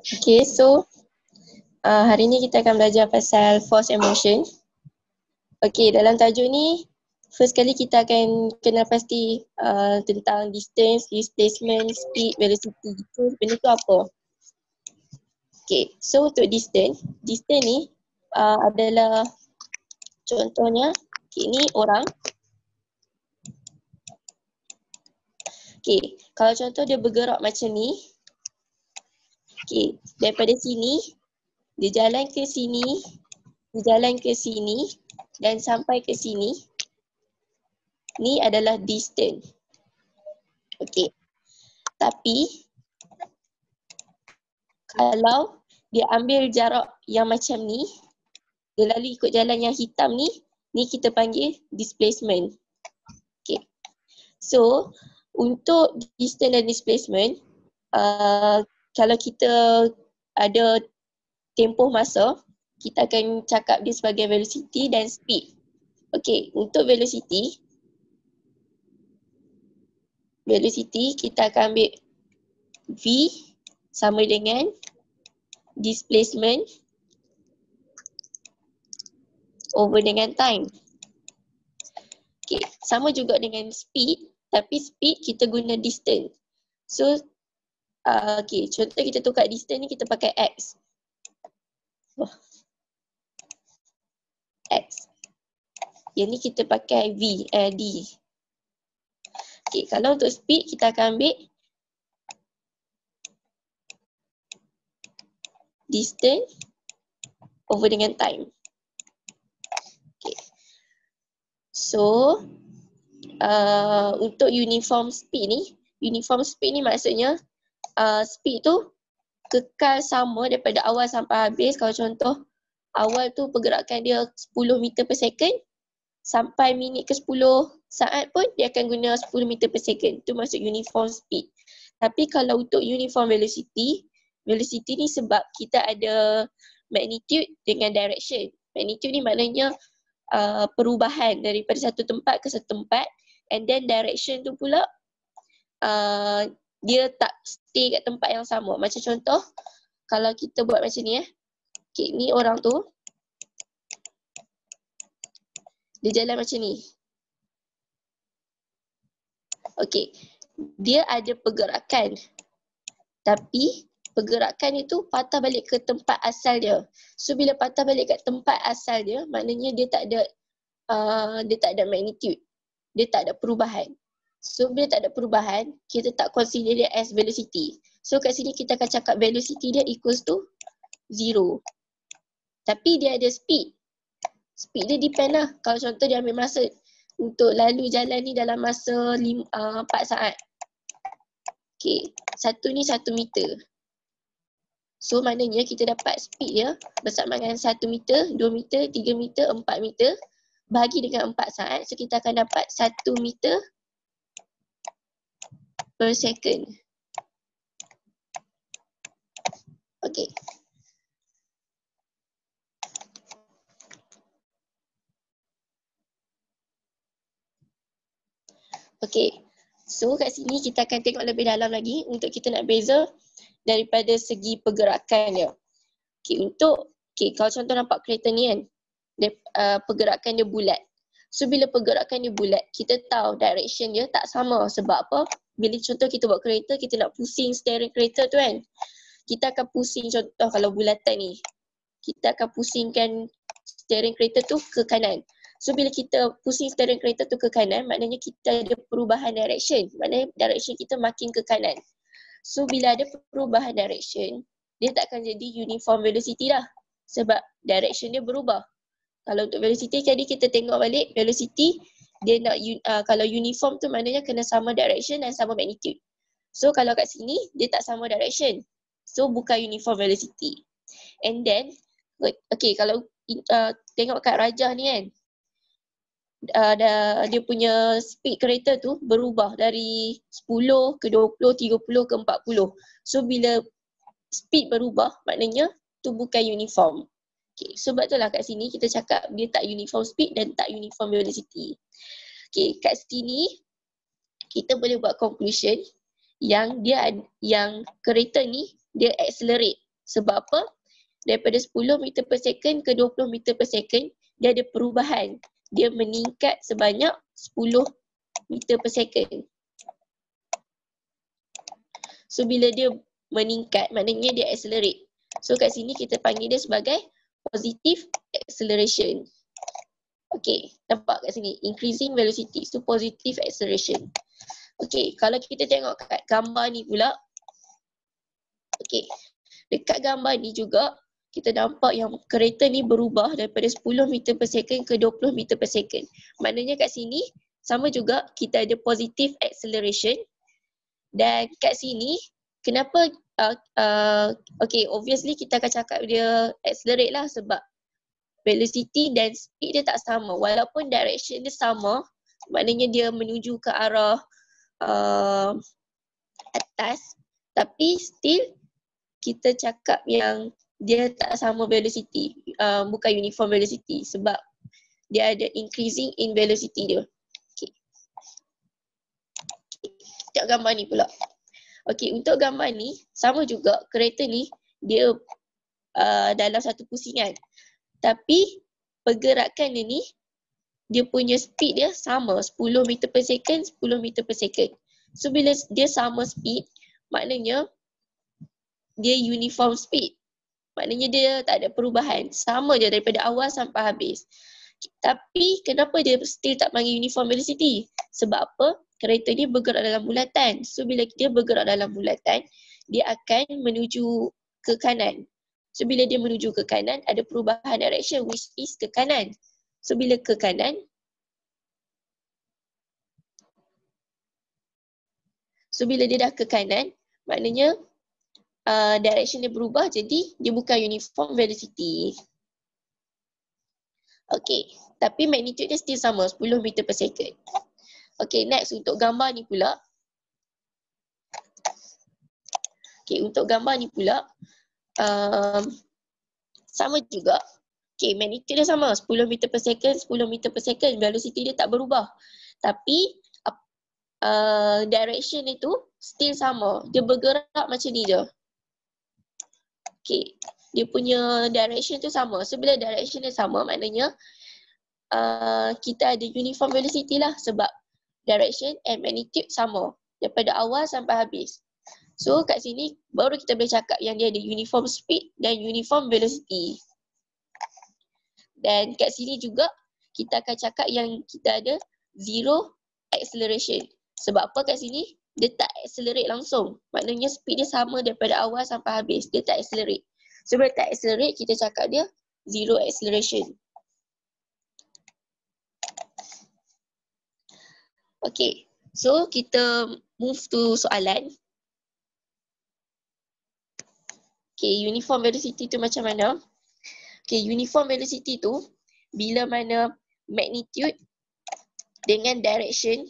Okay, so hari ni kita akan belajar pasal force and motion. Okay, dalam tajuk ni first kali kita akan kenal pasti tentang distance, displacement, speed, velocity. So benda tu apa? Okay, so untuk distance ni adalah contohnya, okay, ni orang. Okay, kalau contoh dia bergerak macam ni, okay, daripada sini dia jalan ke sini, dia jalan ke sini dan sampai ke sini. Ni adalah distance. Okay. Tapi kalau dia ambil jarak yang macam ni, dia lalu ikut jalan yang hitam ni kita panggil displacement. Okay. So, untuk distance dan displacement, kalau kita ada tempoh masa, kita akan cakap dia sebagai velocity dan speed. Okay, untuk velocity kita akan ambil V sama dengan displacement over dengan time. Okay, sama juga dengan speed, tapi speed kita guna distance. So, okay, contoh kita tukar distance ni kita pakai X. X. Yang ni kita pakai D. Okay, kalau untuk speed kita akan ambil distance over dengan time. Okay. So, untuk uniform speed ni maksudnya speed tu kekal sama daripada awal sampai habis. Kalau contoh awal tu pergerakan dia 10 meter per second, sampai minit ke 10 saat pun dia akan guna 10 meter per second. Itu maksud uniform speed. Tapi kalau untuk uniform velocity ni sebab kita ada magnitude dengan direction. Magnitude ni maknanya perubahan daripada satu tempat ke satu tempat, and then direction tu pula dia tak stay kat tempat yang sama. Macam contoh, kalau kita buat macam ni okay, ni orang tu dia jalan macam ni. Okay, dia ada pergerakan, tapi pergerakan itu patah balik ke tempat asal dia. So bila patah balik kat tempat asal dia, maknanya dia tak ada magnitude. Dia tak ada perubahan. So bila tak ada perubahan, kita tak consider dia as velocity. So kat sini kita akan cakap velocity dia equals to 0. Tapi dia ada speed. Speed dia depend lah. Kalau contoh dia ambil masa untuk lalu jalan ni dalam masa 4 saat. Okay, satu ni 1 meter. So maknanya kita dapat speed dia bersama dengan 1 meter, 2 meter, 3 meter, 4 meter bahagi dengan 4 saat. So kita akan dapat 1 meter per second. Okay. Okay. So kat sini kita akan tengok lebih dalam lagi untuk kita nak beza daripada segi pergerakan dia. Okay, kalau contoh nampak kereta ni kan, pergerakan dia bulat. So bila pergerakan dia bulat, kita tahu direction dia tak sama. Sebab apa? Bila contoh kita buat kereta, kita nak pusing steering kereta tu kan. Kita akan pusing, contoh kalau bulatan ni, kita akan pusingkan steering kereta tu ke kanan. So bila kita pusing steering kereta tu ke kanan, maknanya kita ada perubahan direction. Maknanya direction kita makin ke kanan. So bila ada perubahan direction, dia tak akan jadi uniform velocity dah. Sebab direction dia berubah. Kalau untuk velocity tadi kita tengok balik, velocity dia nak kalau uniform tu maknanya kena sama direction dan sama magnitude. So kalau kat sini dia tak sama direction. So bukan uniform velocity. And then okay, kalau tengok kat rajah ni kan, dia punya speed kereta tu berubah dari 10 ke 20, 30 ke 40. So bila speed berubah, maknanya tu bukan uniform. Okay, sebab itulah kat sini kita cakap dia tak uniform speed dan tak uniform velocity. Okay, kat sini kita boleh buat conclusion yang kereta ni dia accelerate. Sebab apa? Daripada 10 meter per second ke 20 meter per second, dia ada perubahan. Dia meningkat sebanyak 10 meter per second. So bila dia meningkat, maknanya dia accelerate. So kat sini kita panggil dia sebagai positive acceleration. Okay, nampak kat sini, increasing velocity. So positive acceleration. Okay, kalau kita tengok kat gambar ni pula. Okay, dekat gambar ni juga, kita nampak yang kereta ni berubah daripada 10 meter per second ke 20 meter per second. Maknanya kat sini, sama juga kita ada positive acceleration. Dan kat sini, kenapa, okay, obviously kita akan cakap dia accelerate lah sebab velocity dan speed dia tak sama. Walaupun direction dia sama, maknanya dia menuju ke arah atas, tapi still kita cakap yang dia tak sama velocity, bukan uniform velocity sebab dia ada increasing in velocity dia. Okay. Tengok gambar ni pula. Okay, untuk gambar ni, sama juga kereta ni dia dalam satu pusingan. Tapi pergerakan dia ni, dia punya speed dia sama, 10 meter per second, 10 meter per second. So bila dia sama speed, maknanya dia uniform speed. Maknanya dia tak ada perubahan. Sama je daripada awal sampai habis. Tapi kenapa dia still tak panggil uniform velocity? Sebab apa? Kereta ni bergerak dalam bulatan. So bila dia bergerak dalam bulatan, dia akan menuju ke kanan. So bila dia menuju ke kanan, ada perubahan direction which is ke kanan. So bila ke kanan, dia dah ke kanan, maknanya direction dia berubah, jadi dia bukan uniform velocity. Okay, tapi magnitude dia still sama, 10 meter per second. Okay, next untuk gambar ni pula. Okay, untuk gambar ni pula, sama juga. Okay, magnitude dia sama, 10 meter per second, 10 meter per second, velocity dia tak berubah. Tapi direction itu still sama, dia bergerak macam ni je. Okay, dia punya direction tu sama. So bila direction dia sama, maknanya kita ada uniform velocity lah sebab direction and magnitude sama daripada awal sampai habis. So kat sini baru kita boleh cakap yang dia ada uniform speed dan uniform velocity. Dan kat sini juga kita akan cakap yang kita ada zero acceleration. Sebab apa kat sini? Dia tak accelerate langsung. Maknanya speed dia sama daripada awal sampai habis. Dia tak accelerate. So bila tak accelerate, kita cakap dia zero acceleration. Okay, so kita move to soalan. Okay, uniform velocity tu macam mana? Okay, uniform velocity tu bila mana magnitude dengan direction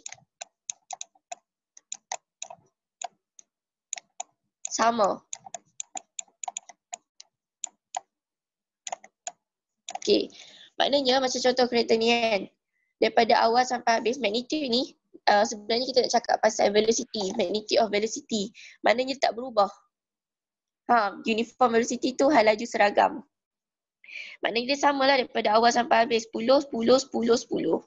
sama. Okay, maknanya macam contoh kereta ni kan. Daripada awal sampai habis magnitude ni, sebenarnya kita nak cakap pasal velocity, magnitude of velocity. Maknanya tak berubah. Uniform velocity tu hal laju seragam. Maknanya dia samalah daripada awal sampai habis. 10, 10, 10, 10.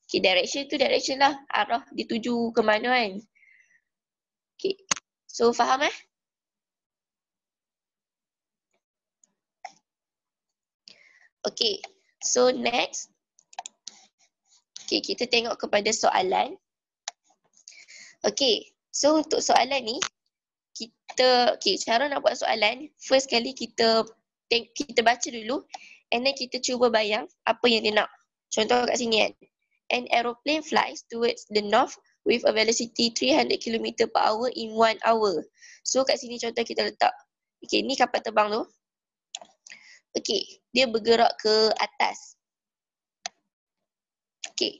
Okay, direction tu direction lah. Arah dituju ke mana kan. Okay, so faham eh? Okay, so next. Okay, kita tengok kepada soalan. Okay, so untuk soalan ni, cara nak buat soalan, first kali kita baca dulu and then kita cuba bayang apa yang dia nak. Contoh kat sini kan. An aeroplane flies towards the north with a velocity 300 km per hour in 1 hour. So kat sini contoh kita letak. Okay, ni kapal terbang tu. Okay, dia bergerak ke atas. Okay,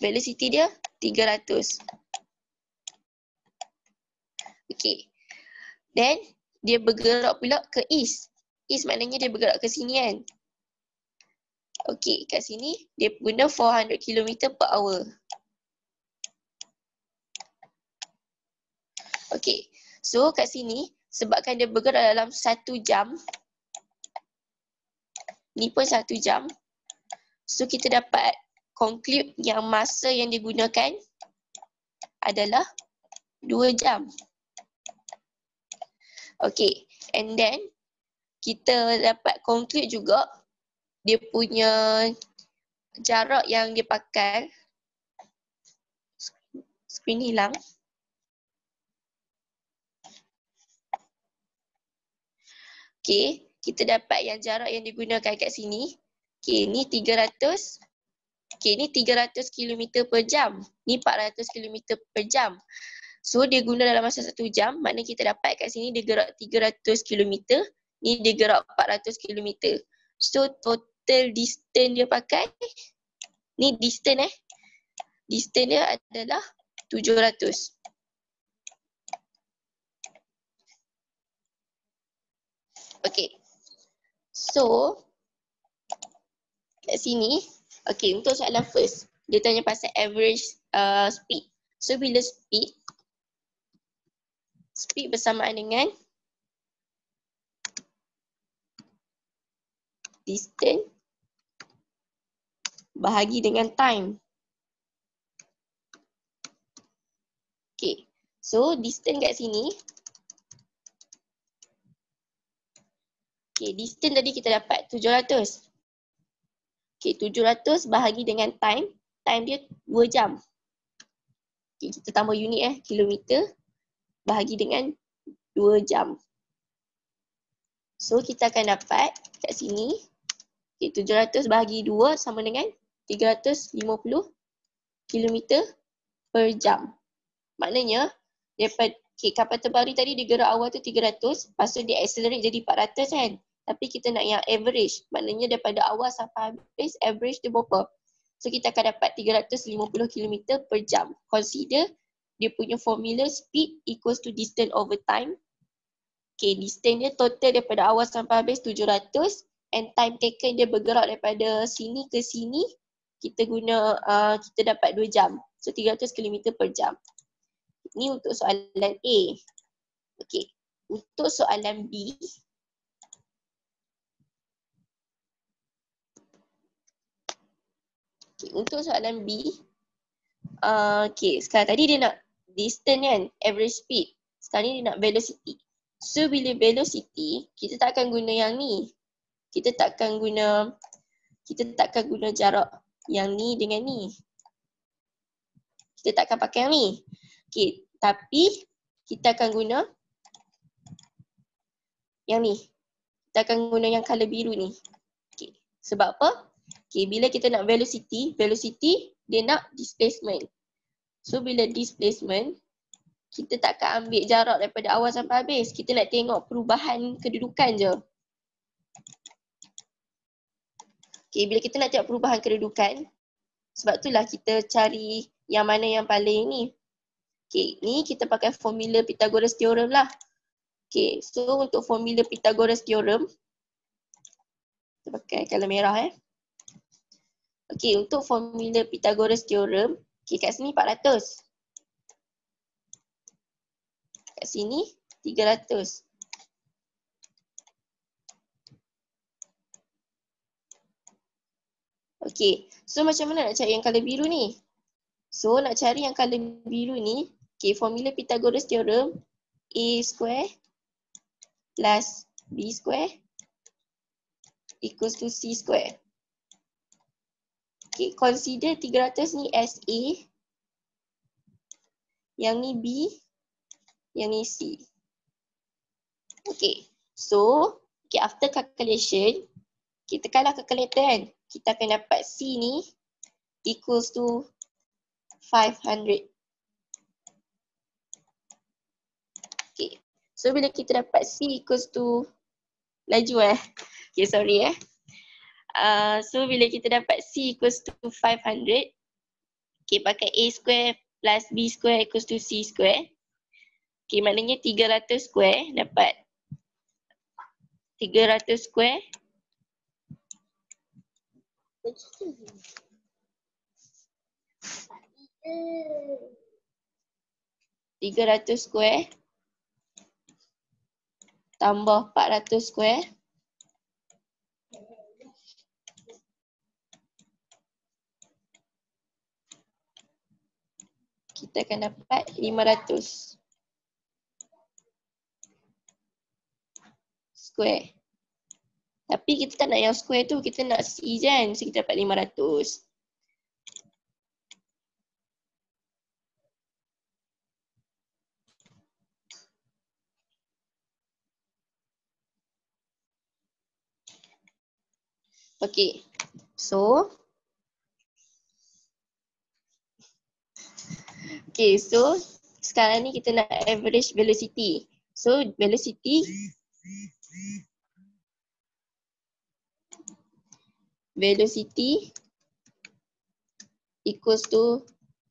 velocity dia 300. Okay, then dia bergerak pula ke east. East maknanya dia bergerak ke sini kan. Okay, kat sini dia guna 400 km per hour. Okay, So kat sini sebabkan dia bergerak dalam 1 jam, ni pun 1 jam. So kita dapat conclude yang masa yang digunakan adalah 2 jam. Okay, and then kita dapat conclude juga dia punya jarak yang dia pakai. Skrin hilang. Okay, kita dapat yang jarak yang digunakan kat sini. Okay, ni 300. Okay, ni 300 km per jam. Ni 400 km per jam. So, dia guna dalam masa 1 jam. Maknanya kita dapat kat sini dia gerak 300 km. Ni dia gerak 400 km. So, total distance dia pakai. Ni distance Distance dia adalah 700. Okay. So, kat sini, okay, untuk soalan first, dia tanya pasal average speed. So, bila speed bersamaan dengan distance bahagi dengan time. Okay, so distance kat sini. Okay, distance tadi kita dapat 700. Okay, 700 bahagi dengan time. Time dia 2 jam. Okay, kita tambah unit kilometer bahagi dengan 2 jam. So, kita akan dapat kat sini. Okay, 700 bahagi 2 sama dengan 350 km per jam. Maknanya, daripada kapal terbaru tadi dia gerak awal tu 300, lepas tu dia accelerate jadi 400 kan. Tapi kita nak yang average, maknanya daripada awal sampai habis average dia berapa? So kita akan dapat 350 km per jam. Consider dia punya formula speed equals to distance over time. Okay, distance dia total daripada awal sampai habis 700 and time taken dia bergerak daripada sini ke sini, kita guna kita dapat 2 jam. So 300 km per jam. Ini untuk soalan A. Okey, untuk soalan B. Okay, untuk soalan B. Okey, sekarang tadi dia nak distance kan, average speed. Sekarang ni dia nak velocity. So bila velocity, kita tak akan guna yang ni. Kita tak akan guna jarak yang ni dengan ni. Kita tak akan pakai yang ni. Okey, tapi kita akan guna yang ni. Kita akan guna yang color biru ni. Okay. Sebab apa? Okay, bila kita nak velocity dia nak displacement. So bila displacement, kita tak akan ambil jarak daripada awal sampai habis. Kita nak tengok perubahan kedudukan je. Okay, bila kita nak tengok perubahan kedudukan, sebab itulah kita cari yang mana yang paling ni. Okay, ni kita pakai formula Pythagoras theorem lah. Okay, so untuk formula Pythagoras theorem, kita pakai color merah Okay, untuk formula Pythagoras theorem, okay, kat sini 400. Kat sini 300. Okay, so macam mana nak cari yang color biru ni? So nak cari yang color biru ni, okay, formula Pythagoras theorem, A square plus B square equals to C square. Okay, consider 300 ni as A, yang ni B, yang ni C. Okay, so okay, after calculation, kita tekanlah calculator kan. Kita akan dapat C ni equals to 500. Okay, so bila kita dapat C equals to, laju okay, sorry so bila kita dapat C equals to 500, okay, pakai A square plus B square equals to C square. Okay, maknanya 300 square dapat 300 square 300 square tambah 400 square kita akan dapat 500 square. Tapi kita tak nak yang square tu, kita nak C kan. So kita dapat 500. Okay. So sekarang ni kita nak average velocity. So velocity equals to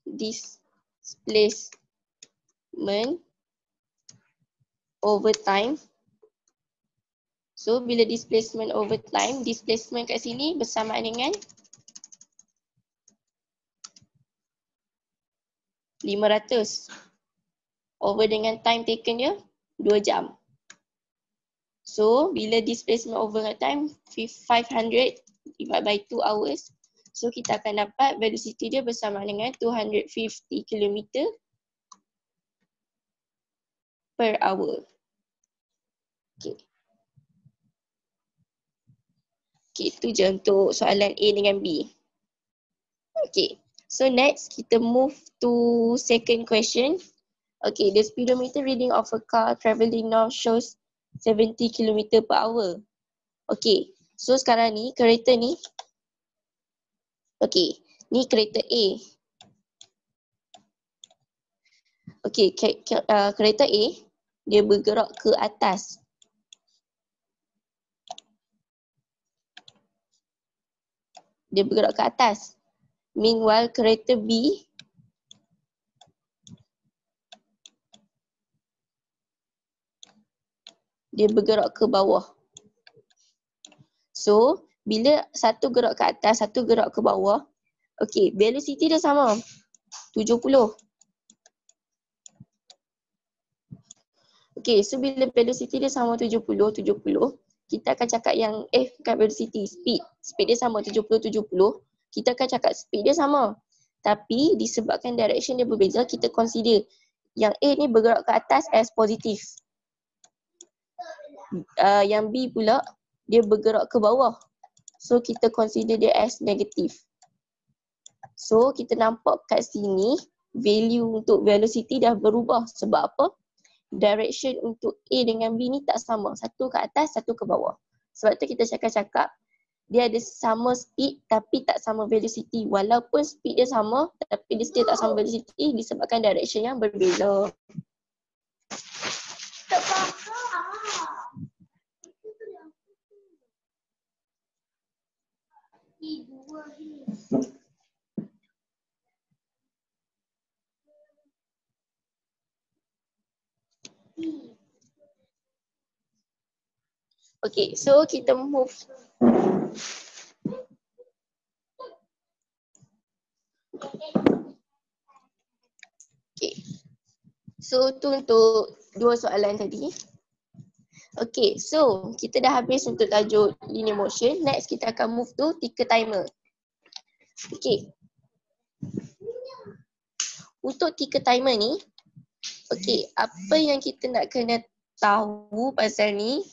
displacement over time. So bila displacement over time, displacement kat sini bersamaan dengan 500 over dengan time taken dia 2 jam. So bila displacement over time 500 divided by 2 hours. So kita akan dapat velocity dia bersama dengan 250 km per hour. Okay. Okay, itu je untuk soalan A dengan B. Okay, so next kita move to second question. Okay, the speedometer reading of a car travelling north shows 70 km per hour. Okay, so sekarang ni kereta ni, okay, ni kereta A. Okay, kereta A, dia bergerak ke atas. Dia bergerak ke atas. Meanwhile, kereta B dia bergerak ke bawah. So, bila satu gerak ke atas, satu gerak ke bawah, okay, velocity dia sama. 70. Okay, so bila velocity dia sama 70, kita akan cakap yang, bukan velocity, speed dia sama 70, kita akan cakap speed dia sama. Tapi disebabkan direction dia berbeza, kita consider yang A ni bergerak ke atas as positif. Yang B pula, dia bergerak ke bawah. So kita consider dia as negatif. So kita nampak kat sini, value untuk velocity dah berubah. Sebab apa? Direction untuk A dengan B ni tak sama. Satu ke atas, satu ke bawah. Sebab tu kita cakap dia ada sama speed tapi tak sama velocity. Walaupun speed dia sama tapi dia still tak sama velocity disebabkan direction yang berbeza. Tak faham. Okay, so kita move. Okay, so tu untuk dua soalan tadi. Okay, so kita dah habis untuk tajuk linear motion. Next kita akan move to ticker timer. Okay, untuk ticker timer ni, okay, apa yang kita nak kena tahu pasal ni?